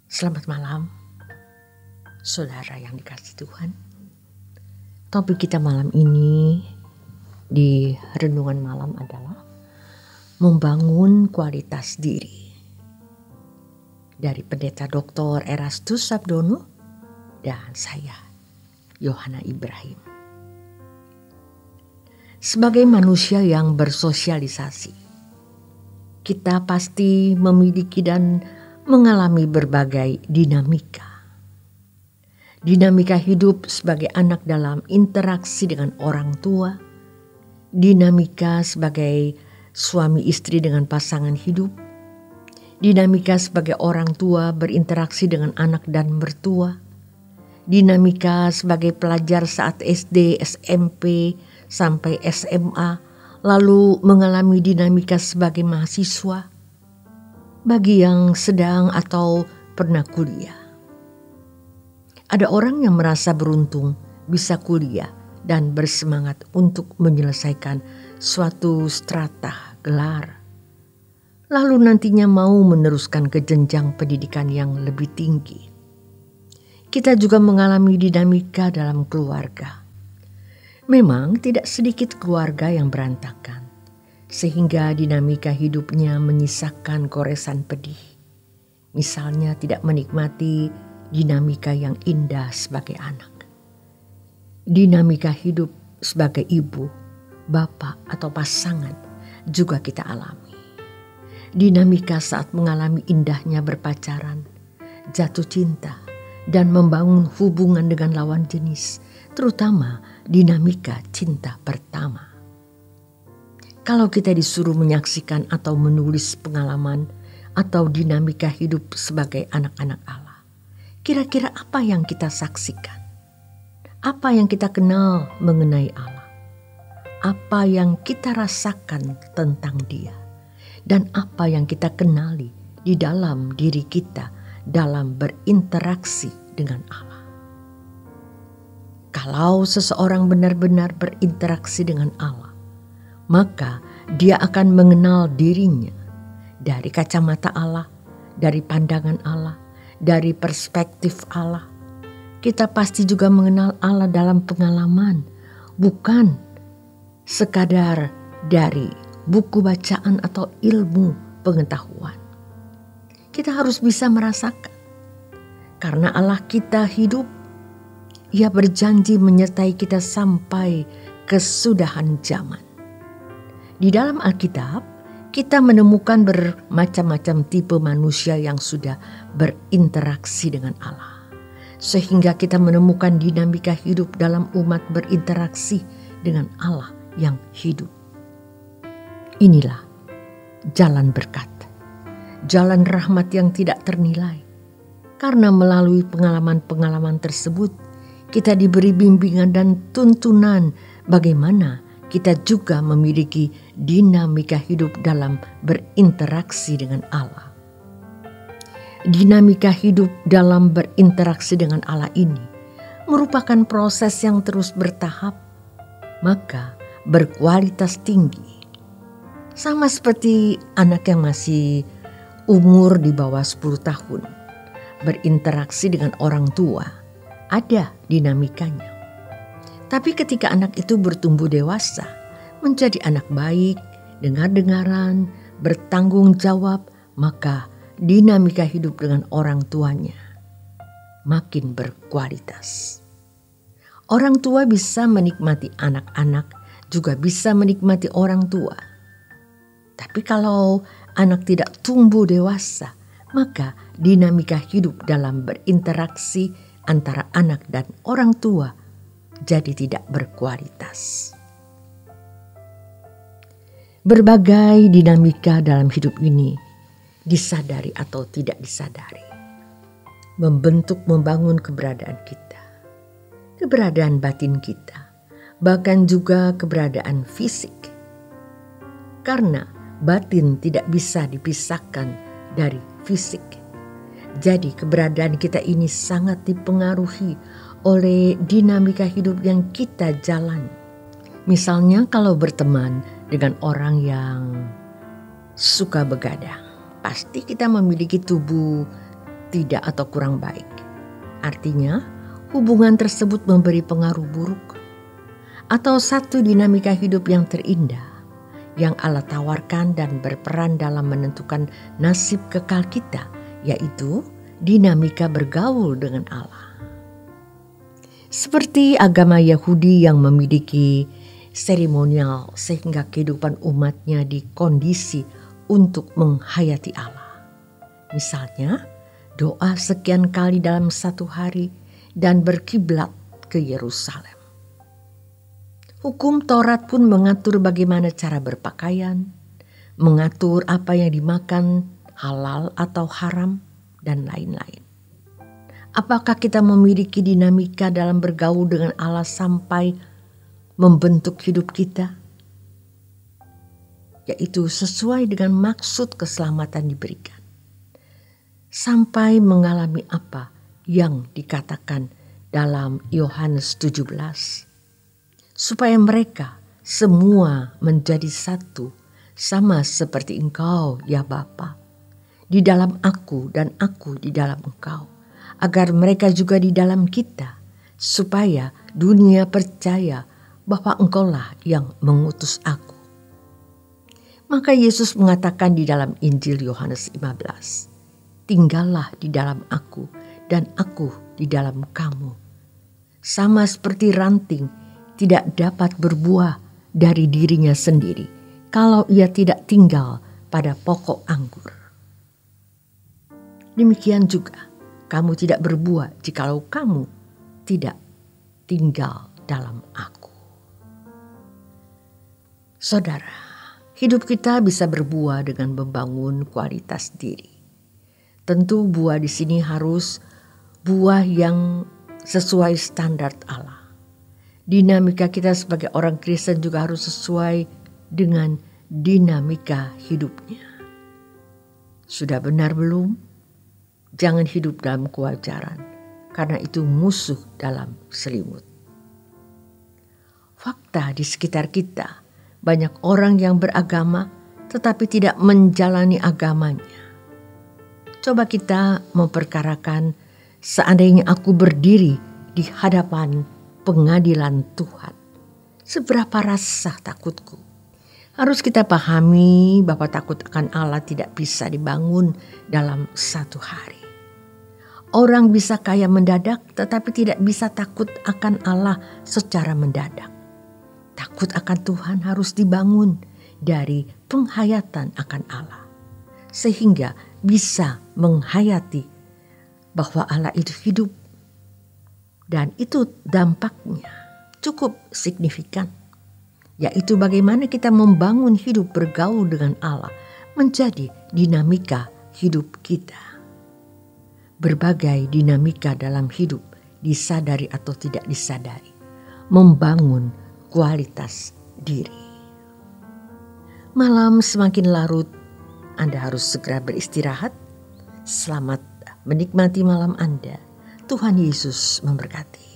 Selamat malam, saudara yang dikasihi Tuhan. Topik kita malam ini di renungan malam adalah membangun kualitas diri. Dari Pendeta Dr. Erastus Sabdono dan saya, Yohana Ibrahim. Sebagai manusia yang bersosialisasi, kita pasti memiliki dan mengalami berbagai dinamika. Dinamika hidup sebagai anak dalam interaksi dengan orang tua, dinamika sebagai suami istri dengan pasangan hidup, dinamika sebagai orang tua berinteraksi dengan anak dan mertua, dinamika sebagai pelajar saat SD, SMP, sampai SMA, lalu mengalami dinamika sebagai mahasiswa, bagi yang sedang atau pernah kuliah. Ada orang yang merasa beruntung bisa kuliah dan bersemangat untuk menyelesaikan suatu strata gelar. Lalu nantinya mau meneruskan ke jenjang pendidikan yang lebih tinggi. Kita juga mengalami dinamika dalam keluarga. Memang tidak sedikit keluarga yang berantakan, sehingga dinamika hidupnya menyisakan goresan pedih. Misalnya tidak menikmati dinamika yang indah sebagai anak. Dinamika hidup sebagai ibu, bapak atau pasangan juga kita alami. Dinamika saat mengalami indahnya berpacaran, jatuh cinta, dan membangun hubungan dengan lawan jenis, terutama dinamika cinta pertama. Kalau kita disuruh menyaksikan atau menulis pengalaman atau dinamika hidup sebagai anak-anak Allah, kira-kira apa yang kita saksikan? Apa yang kita kenal mengenai Allah? Apa yang kita rasakan tentang Dia? Dan apa yang kita kenali di dalam diri kita dalam berinteraksi dengan Allah? Kalau seseorang benar-benar berinteraksi dengan Allah, maka dia akan mengenal dirinya dari kacamata Allah, dari pandangan Allah, dari perspektif Allah. Kita pasti juga mengenal Allah dalam pengalaman, bukan sekadar dari buku bacaan atau ilmu pengetahuan. Kita harus bisa merasakan, karena Allah kita hidup. Ia berjanji menyertai kita sampai kesudahan zaman. Di dalam Alkitab, kita menemukan bermacam-macam tipe manusia yang sudah berinteraksi dengan Allah. Sehingga kita menemukan dinamika hidup dalam umat berinteraksi dengan Allah yang hidup. Inilah jalan berkat, jalan rahmat yang tidak ternilai. Karena melalui pengalaman-pengalaman tersebut, kita diberi bimbingan dan tuntunan bagaimana kita juga memiliki dinamika hidup dalam berinteraksi dengan Allah. Dinamika hidup dalam berinteraksi dengan Allah ini merupakan proses yang terus bertahap, maka berkualitas tinggi. Sama seperti anak yang masih umur di bawah 10 tahun, berinteraksi dengan orang tua, ada dinamikanya. Tapi ketika anak itu bertumbuh dewasa, menjadi anak baik, dengar-dengaran, bertanggung jawab, maka dinamika hidup dengan orang tuanya makin berkualitas. Orang tua bisa menikmati anak-anak, juga bisa menikmati orang tua. Tapi kalau anak tidak tumbuh dewasa, maka dinamika hidup dalam berinteraksi antara anak dan orang tua jadi tidak berkualitas. Berbagai dinamika dalam hidup ini disadari atau tidak disadari membangun keberadaan kita, keberadaan batin kita, bahkan juga keberadaan fisik. Karena batin tidak bisa dipisahkan dari fisik. Jadi keberadaan kita ini sangat dipengaruhi oleh dinamika hidup yang kita jalani. Misalnya kalau berteman dengan orang yang suka begadang, pasti kita memiliki tubuh tidak atau kurang baik. Artinya, hubungan tersebut memberi pengaruh buruk. Atau satu dinamika hidup yang terindah, yang Allah tawarkan dan berperan dalam menentukan nasib kekal kita, yaitu dinamika bergaul dengan Allah. Seperti agama Yahudi yang memiliki seremonial sehingga kehidupan umatnya dikondisi untuk menghayati Allah. Misalnya, doa sekian kali dalam satu hari dan berkiblat ke Yerusalem. Hukum Taurat pun mengatur bagaimana cara berpakaian, mengatur apa yang dimakan, halal atau haram, dan lain-lain. Apakah kita memiliki dinamika dalam bergaul dengan Allah sampai membentuk hidup kita? Yaitu sesuai dengan maksud keselamatan diberikan. Sampai mengalami apa yang dikatakan dalam Yohanes 17. Supaya mereka semua menjadi satu, sama seperti Engkau ya Bapa, di dalam aku dan aku di dalam Engkau, agar mereka juga di dalam kita, supaya dunia percaya bahwa Engkaulah yang mengutus aku. Maka Yesus mengatakan di dalam Injil Yohanes 15, tinggallah di dalam aku dan aku di dalam kamu. Sama seperti ranting tidak dapat berbuah dari dirinya sendiri kalau ia tidak tinggal pada pokok anggur. Demikian juga kamu tidak berbuah jikalau kamu tidak tinggal dalam aku. Saudara, hidup kita bisa berbuah dengan membangun kualitas diri. Tentu buah di sini harus buah yang sesuai standar Allah. Dinamika kita sebagai orang Kristen juga harus sesuai dengan dinamika hidupnya. Sudah benar belum? Jangan hidup dalam kewajaran, karena itu musuh dalam selimut. Fakta di sekitar kita, banyak orang yang beragama tetapi tidak menjalani agamanya. Coba kita memperkarakan, seandainya aku berdiri di hadapan pengadilan Tuhan, seberapa rasa takutku. Harus kita pahami bahwa takut akan Allah tidak bisa dibangun dalam satu hari. Orang bisa kaya mendadak tetapi tidak bisa takut akan Allah secara mendadak. Takut akan Tuhan harus dibangun dari penghayatan akan Allah, sehingga bisa menghayati bahwa Allah itu hidup. Dan itu dampaknya cukup signifikan, yaitu bagaimana kita membangun hidup bergaul dengan Allah menjadi dinamika hidup kita. Berbagai dinamika dalam hidup, disadari atau tidak disadari, membangun kualitas diri. Malam semakin larut, Anda harus segera beristirahat. Selamat menikmati malam Anda. Tuhan Yesus memberkati.